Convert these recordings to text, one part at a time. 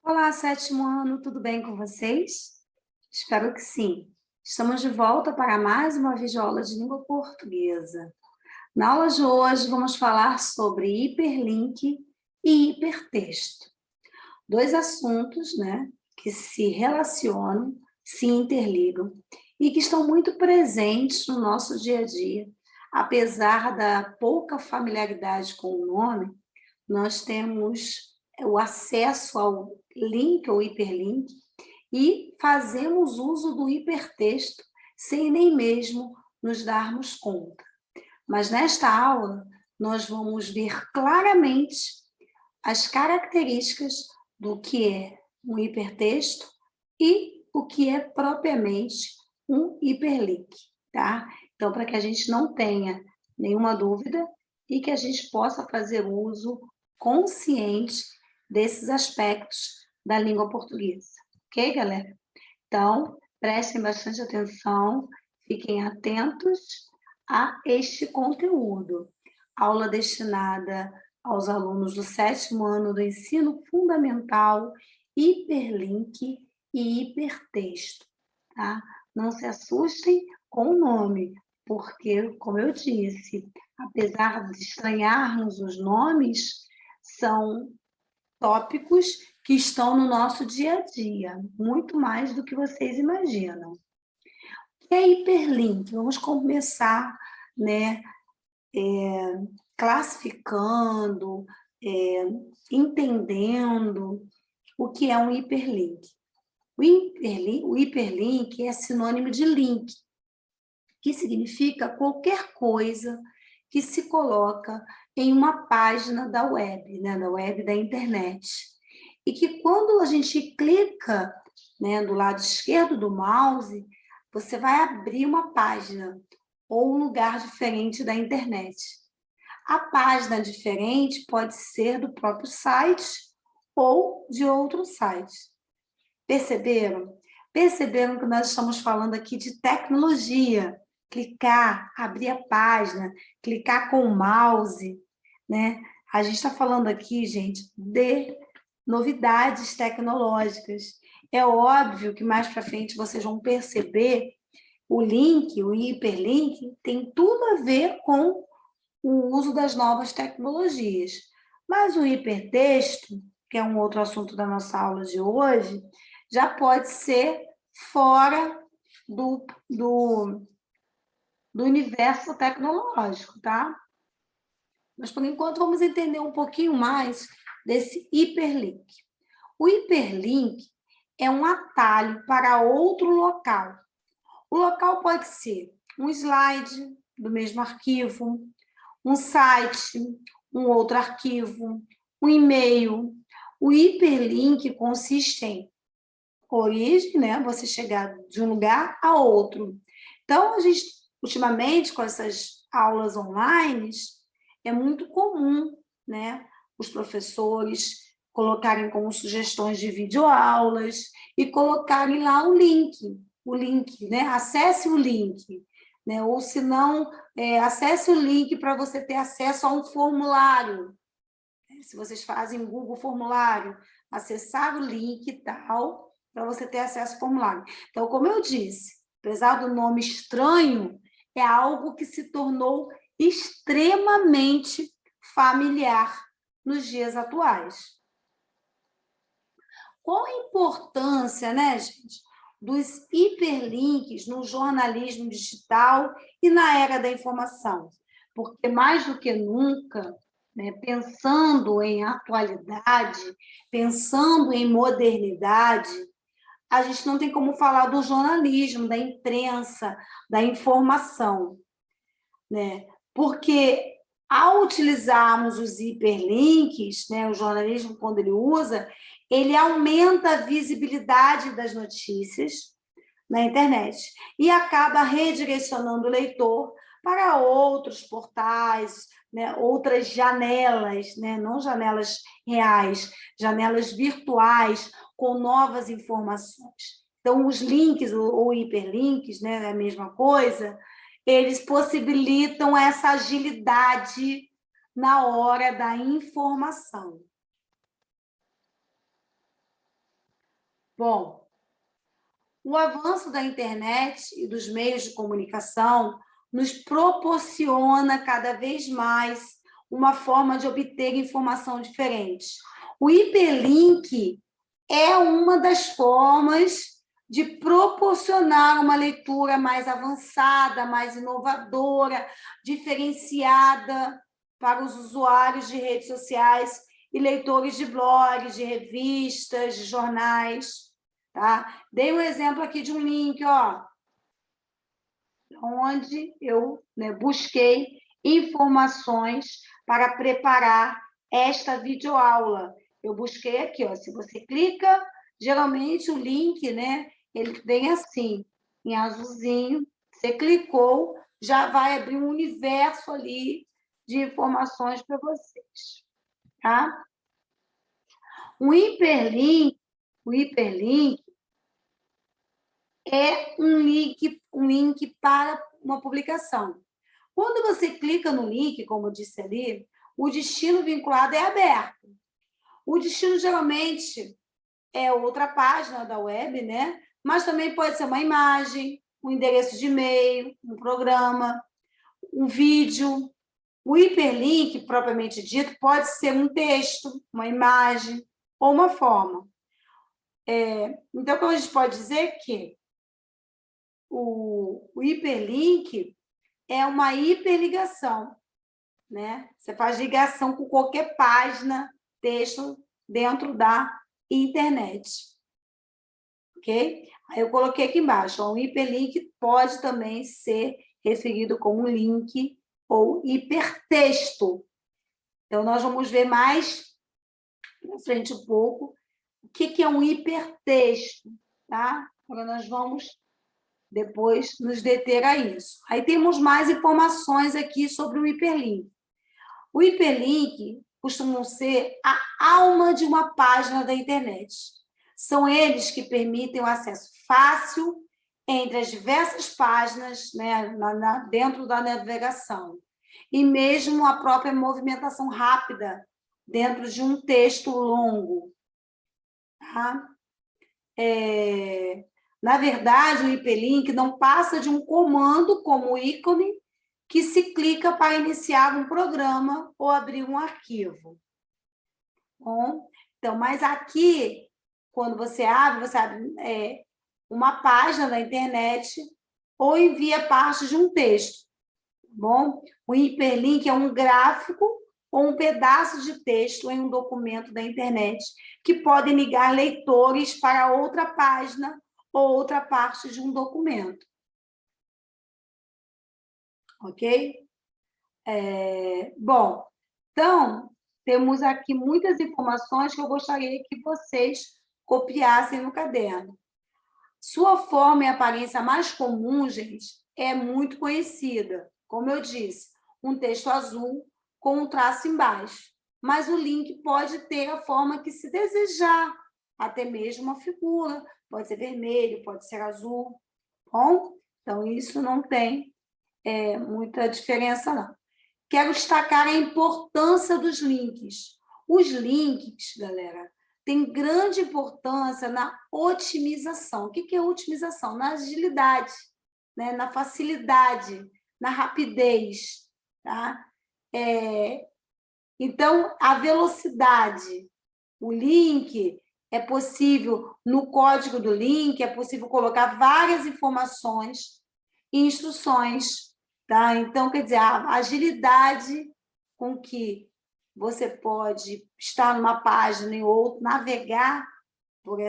Olá, sétimo ano, tudo bem com vocês? Espero que sim. Estamos de volta para mais uma videoaula de língua portuguesa. Na aula de hoje, vamos falar sobre hiperlink e hipertexto. Dois assuntos, que se relacionam, se interligam e que estão muito presentes no nosso dia a dia. Apesar da pouca familiaridade com o nome, nós temos o acesso ao link ou hiperlink e fazemos uso do hipertexto sem nem mesmo nos darmos conta. Mas nesta aula, nós vamos ver claramente as características do que é um hipertexto e o que é propriamente um hiperlink, tá? Então, para que a gente não tenha nenhuma dúvida e que a gente possa fazer uso consciente desses aspectos da língua portuguesa. Ok, galera? Então, prestem bastante atenção, fiquem atentos a este conteúdo. Aula destinada aos alunos do sétimo ano do ensino fundamental, hiperlink e hipertexto, tá? Não se assustem com o nome, porque, como eu disse, apesar de estranharmos os nomes, são tópicos que estão no nosso dia a dia, muito mais do que vocês imaginam. O que é hiperlink? Vamos começar, classificando, entendendo o que é um hiperlink. O hiperlink é sinônimo de link, que significa qualquer coisa que se coloca em uma página da web, da internet. E que quando a gente clica, do lado esquerdo do mouse, você vai abrir uma página ou um lugar diferente da internet. A página diferente pode ser do próprio site ou de outro site. Perceberam? Perceberam que nós estamos falando aqui de tecnologia. Clicar, abrir a página, clicar com o mouse, A gente está falando aqui, gente, de novidades tecnológicas. É óbvio que mais para frente vocês vão perceber o link, o hiperlink, tem tudo a ver com o uso das novas tecnologias. Mas o hipertexto, que é um outro assunto da nossa aula de hoje, já pode ser fora do universo tecnológico, tá? Mas, por enquanto, vamos entender um pouquinho mais desse hiperlink. O hiperlink é um atalho para outro local. O local pode ser um slide do mesmo arquivo, um site, um outro arquivo, um e-mail. O hiperlink consiste em origem, você chegar de um lugar a outro. Então, a gente, ultimamente, com essas aulas online, é muito comum, os professores colocarem como sugestões de videoaulas e colocarem lá o link, acesse o link, ou se não, acesse o link para você ter acesso a um formulário. Se vocês fazem Google Formulário, acessar o link e tal, para você ter acesso ao formulário. Então, como eu disse, apesar do nome estranho, é algo que se tornou extremamente familiar nos dias atuais. Qual a importância, gente, dos hiperlinks no jornalismo digital e na era da informação? Porque, mais do que nunca, pensando em atualidade, pensando em modernidade, a gente não tem como falar do jornalismo, da imprensa, da informação, Porque, ao utilizarmos os hiperlinks, o jornalismo, quando ele usa, ele aumenta a visibilidade das notícias na internet e acaba redirecionando o leitor para outros portais, outras janelas, não janelas reais, janelas virtuais com novas informações. Então, os links ou hiperlinks, é a mesma coisa, eles possibilitam essa agilidade na hora da informação. Bom, o avanço da internet e dos meios de comunicação nos proporciona cada vez mais uma forma de obter informação diferente. O hiperlink é uma das formas de proporcionar uma leitura mais avançada, mais inovadora, diferenciada para os usuários de redes sociais e leitores de blogs, de revistas, de jornais. Tá? Dei um exemplo aqui de um link, ó, onde eu, né, busquei informações para preparar esta videoaula. Eu busquei aqui, ó, se você clica, geralmente o link, né, ele vem assim, em azulzinho, você clicou, já vai abrir um universo ali de informações para vocês, tá? O hiperlink é um link para uma publicação. Quando você clica no link, como eu disse ali, o destino vinculado é aberto. O destino, geralmente, é outra página da web, né? Mas também pode ser uma imagem, um endereço de e-mail, um programa, um vídeo. O hiperlink, propriamente dito, pode ser um texto, uma imagem ou uma forma. Então, como a gente pode dizer que o hiperlink é uma hiperligação, né? Você faz ligação com qualquer página, texto dentro da internet, ok? Aí eu coloquei aqui embaixo, ó, um hiperlink pode também ser referido como link ou hipertexto. Então, nós vamos ver mais na frente um pouco o que é um hipertexto, tá? Agora nós vamos depois nos deter a isso. Aí temos mais informações aqui sobre o hiperlink. O hiperlink costumam ser a alma de uma página da internet. São eles que permitem o acesso fácil entre as diversas páginas, né, dentro da navegação, e mesmo a própria movimentação rápida dentro de um texto longo. Tá? Na verdade, o hiperlink não passa de um comando como ícone que se clica para iniciar um programa ou abrir um arquivo. Bom, então, mas aqui, quando você abre uma página da internet ou envia parte de um texto. Bom, o hiperlink é um gráfico ou um pedaço de texto em um documento da internet que podem ligar leitores para outra página ou outra parte de um documento. Ok? Bom, então, temos aqui muitas informações que eu gostaria que vocês copiassem no caderno. Sua forma e aparência mais comum, gente, é muito conhecida. Como eu disse, um texto azul com um traço embaixo. Mas o link pode ter a forma que se desejar, até mesmo uma figura. Pode ser vermelho, pode ser azul. Bom, então isso não tem muita diferença, não. Quero destacar a importância dos links. Os links, galera, têm grande importância na otimização. O que é otimização? Na agilidade, né? Na facilidade, na rapidez. Tá? Então, a velocidade. O link é possível, no código do link, é possível colocar várias informações e instruções. Tá? Então, quer dizer, a agilidade com que você pode estar numa página e outra, navegar por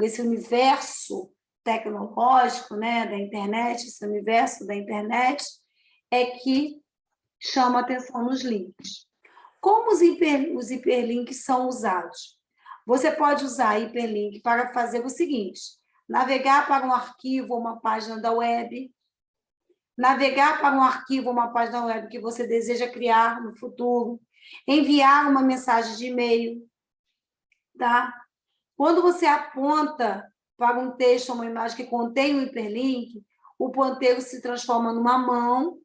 esse universo tecnológico, né, da internet, esse universo da internet, é que chama a atenção nos links. Como os hiperlinks são usados? Você pode usar hiperlink para fazer o seguinte: navegar para um arquivo ou uma página da web, navegar para um arquivo ou uma página web que você deseja criar no futuro, enviar uma mensagem de e-mail, tá? Quando você aponta para um texto ou uma imagem que contém um hiperlink, o ponteiro se transforma numa mão,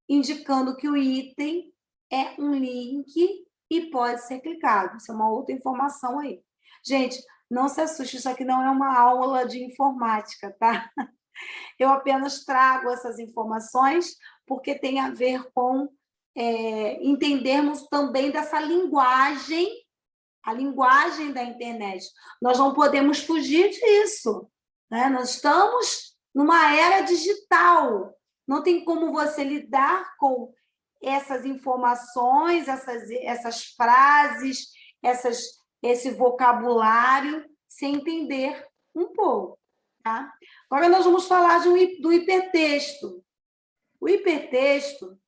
indicando que o item é um link e pode ser clicado. Isso é uma outra informação aí. Gente, Não se assuste, isso aqui não é uma aula de informática, tá? Eu apenas trago essas informações porque tem a ver com entendermos também dessa linguagem, a linguagem da internet. Nós não podemos fugir disso, né? Nós estamos numa era digital. Não tem como você lidar com essas informações, essas frases, esse vocabulário, sem entender um pouco. Tá? Agora nós vamos falar do hipertexto. O hipertexto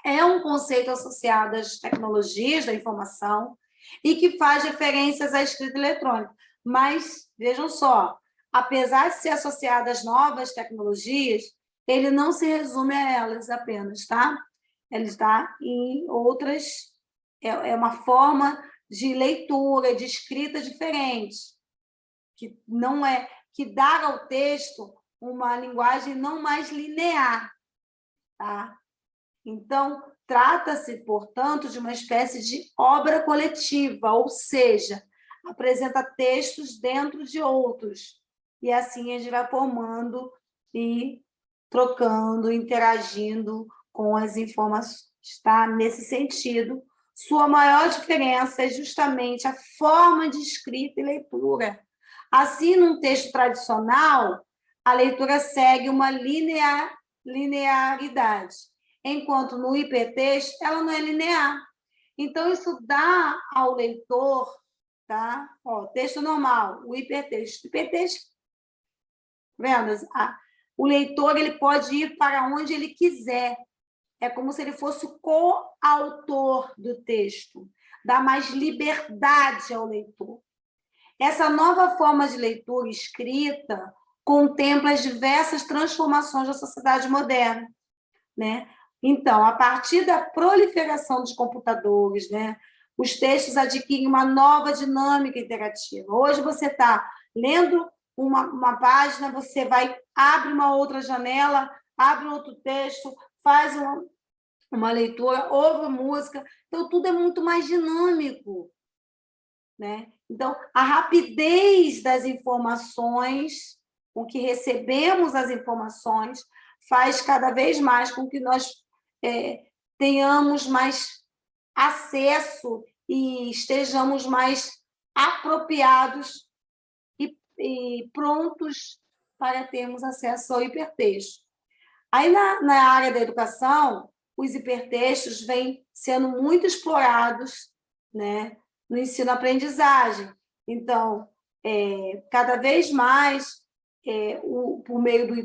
é um conceito associado às tecnologias da informação e que faz referências à escrita eletrônica. Mas, vejam só, apesar de ser associado às novas tecnologias, ele não se resume a elas apenas, tá? Ele está em outras... É uma forma de leitura, de escrita diferente, que não é... que dá ao texto uma linguagem não mais linear, tá? Então, trata-se, portanto, de uma espécie de obra coletiva, ou seja, apresenta textos dentro de outros. E assim a gente vai formando e trocando, interagindo com as informações. Tá? Nesse sentido, sua maior diferença é justamente a forma de escrita e leitura. Assim, num texto tradicional, a leitura segue uma linearidade, enquanto no hipertexto ela não é linear. Então, isso dá ao leitor, tá? Ó, texto normal, o hipertexto. Hipertexto, vendo? O leitor ele pode ir para onde ele quiser. É como se ele fosse o coautor do texto. Dá mais liberdade ao leitor. Essa nova forma de leitura escrita contempla as diversas transformações da sociedade moderna, né? Então, a partir da proliferação dos computadores, né, os textos adquirem uma nova dinâmica interativa. Hoje você está lendo uma página, você abre uma outra janela, abre outro texto, faz uma leitura, ouve música. Então, tudo é muito mais dinâmico, né? Então, a rapidez das informações, com que recebemos as informações, faz cada vez mais com que nós tenhamos mais acesso e estejamos mais apropriados e prontos para termos acesso ao hipertexto. Aí, na área da educação, os hipertextos vêm sendo muito explorados, né, no ensino-aprendizagem. Então, cada vez mais, por meio do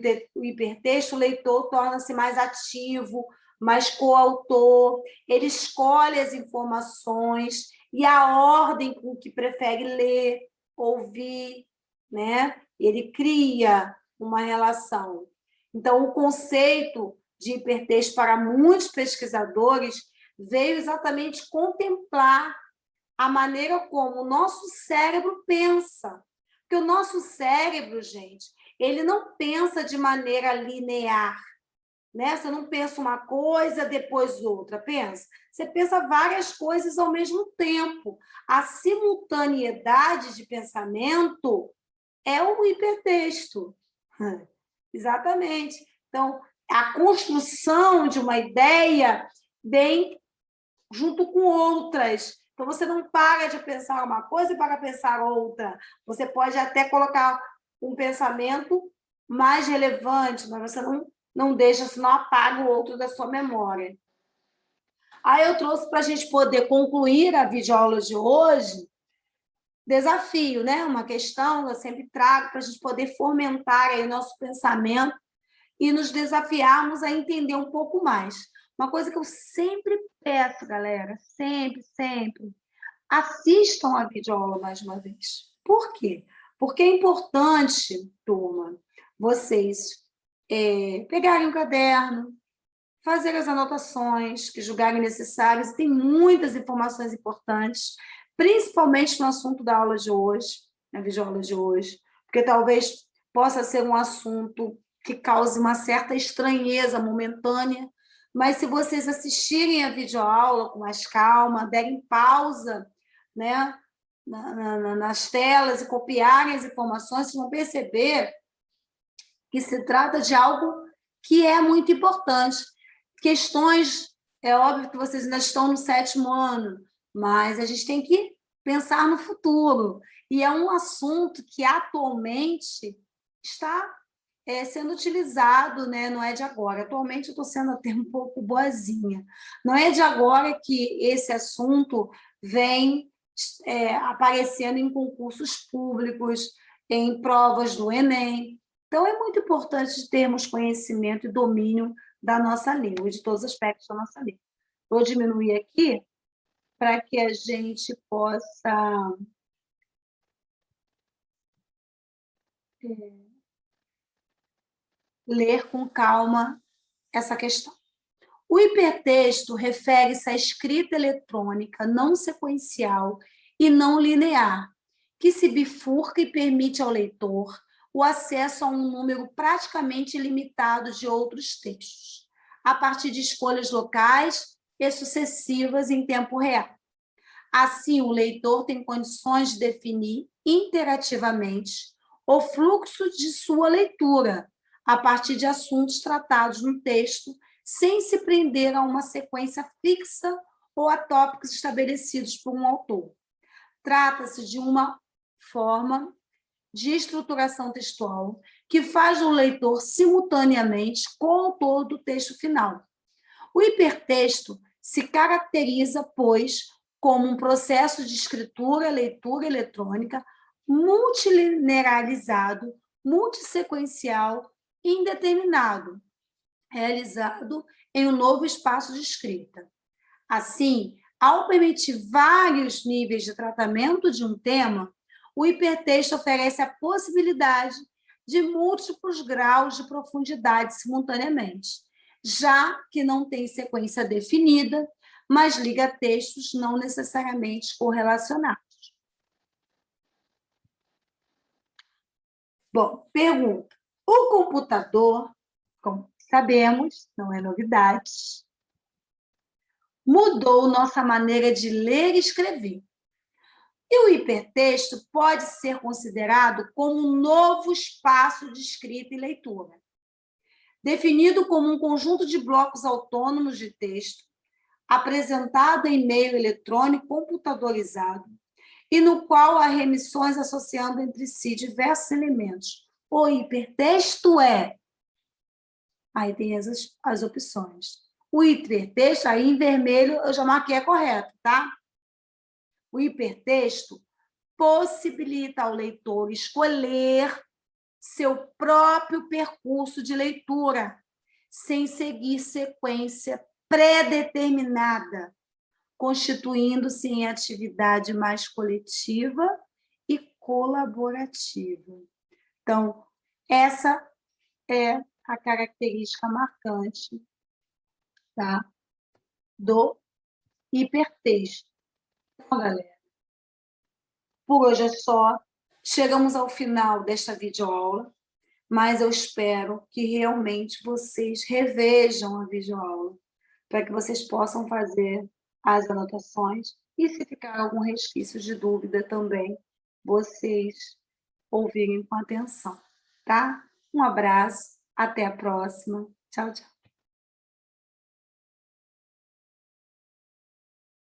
hipertexto, o leitor torna-se mais ativo, mais coautor, ele escolhe as informações e a ordem com que prefere ler, ouvir, né? Ele cria uma relação. Então, o conceito de hipertexto, para muitos pesquisadores, veio exatamente contemplar a maneira como o nosso cérebro pensa. Porque o nosso cérebro, gente, ele não pensa de maneira linear, né? Você não pensa uma coisa, depois outra, pensa. Você pensa várias coisas ao mesmo tempo. A simultaneidade de pensamento é o hipertexto. Exatamente. Então, a construção de uma ideia vem junto com outras. Então, você não para de pensar uma coisa para pensar outra. Você pode até colocar um pensamento mais relevante, mas você não deixa, senão apaga o outro da sua memória. Aí eu trouxe para a gente poder concluir a videoaula de hoje, desafio, né? Uma questão eu sempre trago para a gente poder fomentar aí o nosso pensamento e nos desafiarmos a entender um pouco mais. Uma coisa que eu sempre peço, galera, sempre, assistam a videoaula mais uma vez. Por quê? Porque é importante, turma, vocês pegarem um caderno, fazer as anotações que julgarem necessárias, e tem muitas informações importantes, principalmente no assunto da aula de hoje, na videoaula de hoje, porque talvez possa ser um assunto que cause uma certa estranheza momentânea, mas se vocês assistirem a videoaula com mais calma, derem pausa, né, nas telas e copiarem as informações, vocês vão perceber que se trata de algo que é muito importante. Questões, é óbvio que vocês ainda estão no 7º ano, mas a gente tem que pensar no futuro. E é um assunto que atualmente está sendo utilizado, né? Não é de agora. Atualmente eu estou sendo até um pouco boazinha. Não é de agora que esse assunto vem aparecendo em concursos públicos, em provas do Enem. Então, é muito importante termos conhecimento e domínio da nossa língua, de todos os aspectos da nossa língua. Vou diminuir aqui para que a gente possa ler com calma essa questão. O hipertexto refere-se à escrita eletrônica não sequencial e não linear, que se bifurca e permite ao leitor o acesso a um número praticamente ilimitado de outros textos, a partir de escolhas locais e sucessivas em tempo real. Assim, o leitor tem condições de definir interativamente o fluxo de sua leitura, a partir de assuntos tratados no texto, sem se prender a uma sequência fixa ou a tópicos estabelecidos por um autor. Trata-se de uma forma de estruturação textual que faz o leitor simultaneamente com o autor do texto final. O hipertexto se caracteriza, pois, como um processo de escritura, leitura eletrônica multilinearizado, multissequencial, indeterminado, realizado em um novo espaço de escrita. Assim, ao permitir vários níveis de tratamento de um tema, o hipertexto oferece a possibilidade de múltiplos graus de profundidade simultaneamente, já que não tem sequência definida, mas liga textos não necessariamente correlacionados. Bom, pergunta. O computador, como sabemos, não é novidade, mudou nossa maneira de ler e escrever. E o hipertexto pode ser considerado como um novo espaço de escrita e leitura, definido como um conjunto de blocos autônomos de texto, apresentado em meio eletrônico computadorizado, e no qual há remissões associando entre si diversos elementos. O hipertexto é... Aí tem as opções. O hipertexto, aí em vermelho, eu já marquei correto, tá? O hipertexto possibilita ao leitor escolher seu próprio percurso de leitura, sem seguir sequência pré-determinada, constituindo-se em atividade mais coletiva e colaborativa. Então, essa é a característica marcante, tá, do hipertexto. Então, galera, por hoje é só. Chegamos ao final desta videoaula, mas eu espero que realmente vocês revejam a videoaula, para que vocês possam fazer as anotações e, se ficar algum resquício de dúvida também, vocês ouvirem com atenção, tá? Um abraço, até a próxima. Tchau, tchau.